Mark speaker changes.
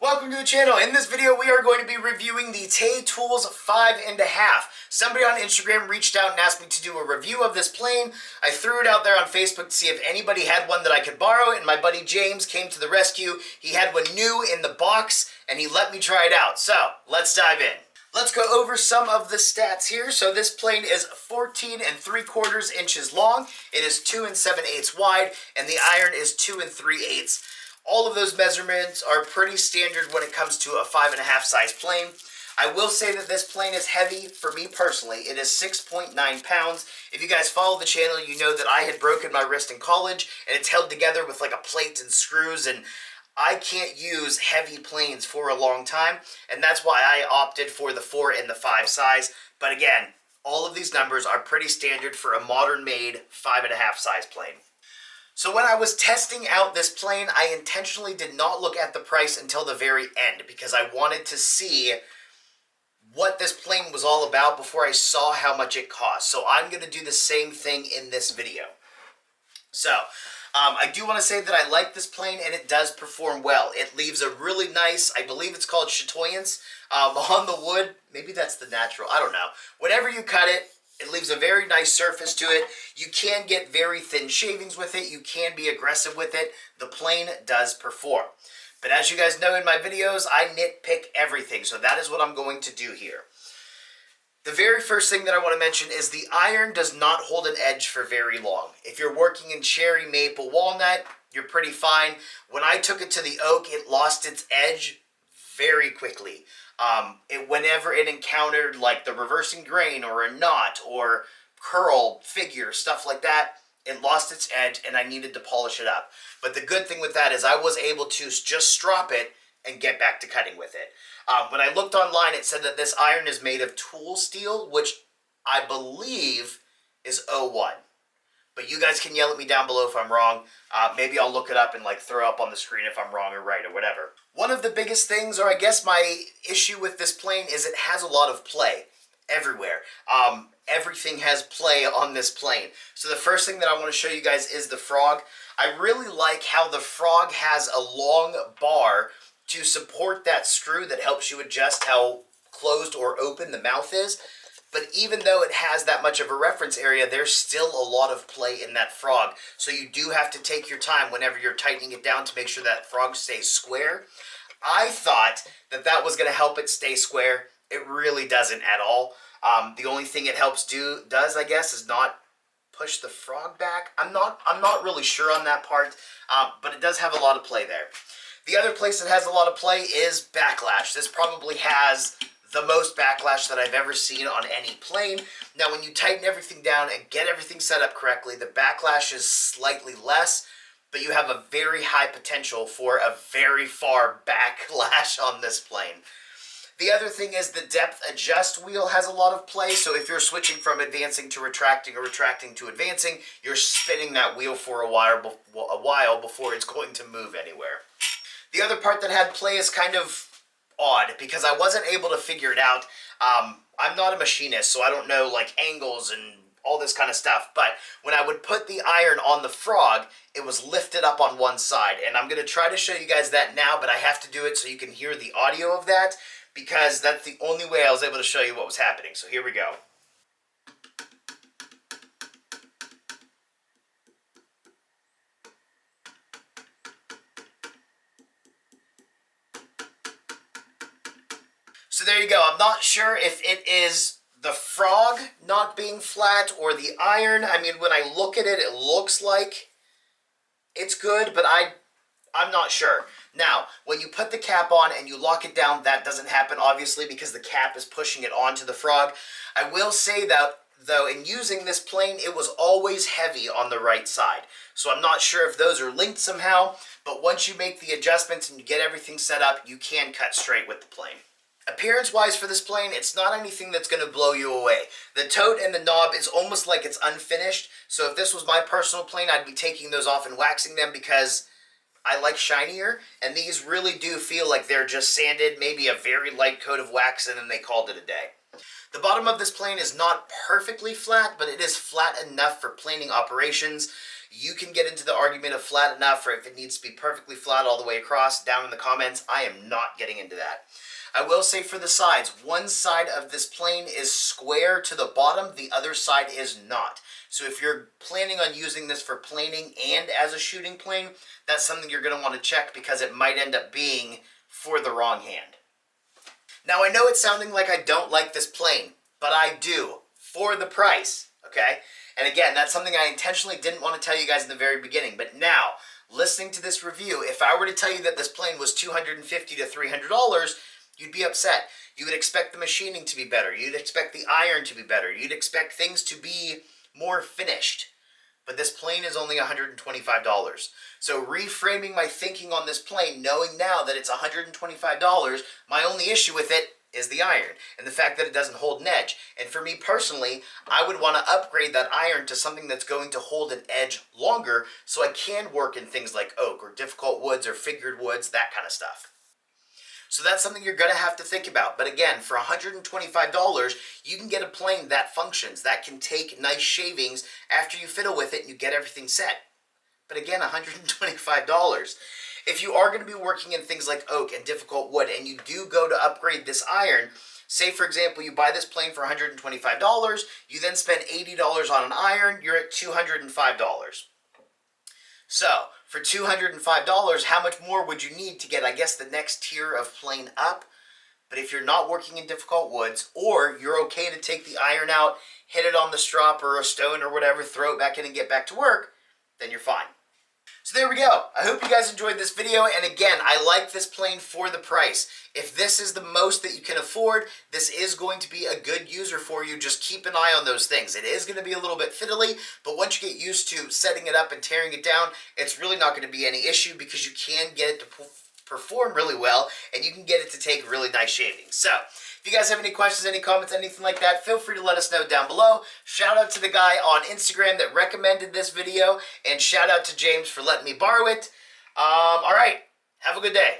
Speaker 1: Welcome to the channel. In this video, we are going to be reviewing the TayTools 5.5. Somebody on Instagram reached out and asked me to do a review of this plane. I threw it out there on Facebook to see if anybody had one that I could borrow, and my buddy James came to the rescue. He had one new in the box, and he let me try it out. So, let's dive in. Let's go over some of the stats here. So this plane is 14 3/4 inches long. It is 2 7/8 wide, and the iron is 2 3/8. All of those measurements are pretty standard when it comes to a 5.5 size plane. I will say that this plane is heavy for me personally. It is 6.9 pounds. If you guys follow the channel, you know that I had broken my wrist in college, and it's held together with like a plate and screws, and I can't use heavy planes for a long time, and that's why I opted for the 4 and the 5 size. But again, all of these numbers are pretty standard for a modern-made 5.5 size plane. So when I was testing out this plane, I intentionally did not look at the price until the very end because I wanted to see what this plane was all about before I saw how much it cost. So I'm going to do the same thing in this video. So, I do want to say that I like this plane and it does perform well. It leaves a really nice, I believe it's called chatoyance, on the wood. Maybe that's the natural, I don't know. Whenever you cut it, it leaves a very nice surface to it. You can get very thin shavings with it. You can be aggressive with it. The plane does perform. But as you guys know in my videos, I nitpick everything. So that is what I'm going to do here. The very first thing that I want to mention is the iron does not hold an edge for very long. If you're working in cherry, maple, walnut, you're pretty fine. When I took it to the oak, it lost its edge very quickly. Whenever it encountered like the reversing grain or a knot or curl, figure, stuff like that, it lost its edge and I needed to polish it up. But the good thing with that is I was able to just strop it and get back to cutting with it. When I looked online, it said that this iron is made of tool steel, which I believe is 01. But you guys can yell at me down below if I'm wrong. Maybe I'll look it up and like throw up on the screen if I'm wrong or right or whatever. One of the biggest things, or I guess my issue with this plane, is it has a lot of play everywhere. Everything has play on this plane. So the first thing that I want to show you guys is the frog. I really like how the frog has a long bar to support that screw that helps you adjust how closed or open the mouth is. But even though it has that much of a reference area, there's still a lot of play in that frog. So you do have to take your time whenever you're tightening it down to make sure that frog stays square. I thought that that was going to help it stay square. It really doesn't at all. The only thing it does, I guess, is not push the frog back. I'm not really sure on that part, but it does have a lot of play there. The other place that has a lot of play is backlash. This probably has the most backlash that I've ever seen on any plane. Now, when you tighten everything down and get everything set up correctly, the backlash is slightly less, but you have a very high potential for a very far backlash on this plane. The other thing is the depth adjust wheel has a lot of play, so if you're switching from advancing to retracting or retracting to advancing, you're spinning that wheel for a while before it's going to move anywhere. The other part that had play is kind of odd because I wasn't able to figure it out. I'm not a machinist, so I don't know like angles and all this kind of stuff, but when I would put the iron on the frog, it was lifted up on one side, and I'm going to try to show you guys that now, but I have to do it so you can hear the audio of that because that's the only way I was able to show you what was happening. So here we go. So there you go. I'm not sure if it is the frog not being flat or the iron. I mean, when I look at it, it looks like it's good, but I'm not sure. Now, when you put the cap on and you lock it down, that doesn't happen, obviously, because the cap is pushing it onto the frog. I will say that, though, in using this plane, it was always heavy on the right side. So I'm not sure if those are linked somehow, but once you make the adjustments and you get everything set up, you can cut straight with the plane. Appearance-wise for this plane, it's not anything that's going to blow you away. The tote and the knob is almost like it's unfinished, so if this was my personal plane, I'd be taking those off and waxing them because I like shinier, and these really do feel like they're just sanded, maybe a very light coat of wax, and then they called it a day. The bottom of this plane is not perfectly flat, but it is flat enough for planing operations. You can get into the argument of flat enough, or if it needs to be perfectly flat all the way across, down in the comments. I am not getting into that. I will say for the sides, one side of this plane is square to the bottom, the other side is not. So if you're planning on using this for planing and as a shooting plane, that's something you're going to want to check because it might end up being for the wrong hand. Now I know it's sounding like I don't like this plane, but I do, for the price, okay? And again, that's something I intentionally didn't want to tell you guys in the very beginning, but now, listening to this review, if I were to tell you that this plane was $250 to $300, you'd be upset. You would expect the machining to be better. You'd expect the iron to be better. You'd expect things to be more finished. But this plane is only $125. So reframing my thinking on this plane, knowing now that it's $125, my only issue with it is the iron and the fact that it doesn't hold an edge. And for me personally, I would want to upgrade that iron to something that's going to hold an edge longer so I can work in things like oak or difficult woods or figured woods, that kind of stuff. So that's something you're going to have to think about. But again, for $125, you can get a plane that functions, that can take nice shavings after you fiddle with it and you get everything set. But again, $125. If you are going to be working in things like oak and difficult wood and you do go to upgrade this iron, say for example you buy this plane for $125, you then spend $80 on an iron, you're at $205. So, for $205, how much more would you need to get, I guess, the next tier of plane up? But if you're not working in difficult woods, or you're okay to take the iron out, hit it on the strop or a stone or whatever, throw it back in and get back to work, then you're fine. So there we go. I hope you guys enjoyed this video, and again, I like this plane for the price. If this is the most that you can afford, this is going to be a good user for you. Just keep an eye on those things. It is going to be a little bit fiddly, but once you get used to setting it up and tearing it down, it's really not going to be any issue because you can get it to perform really well, and you can get it to take really nice shavings. So, if you guys have any questions, any comments, anything like that, feel free to let us know down below. Shout out to the guy on Instagram that recommended this video, and shout out to James for letting me borrow it. All right, have a good day.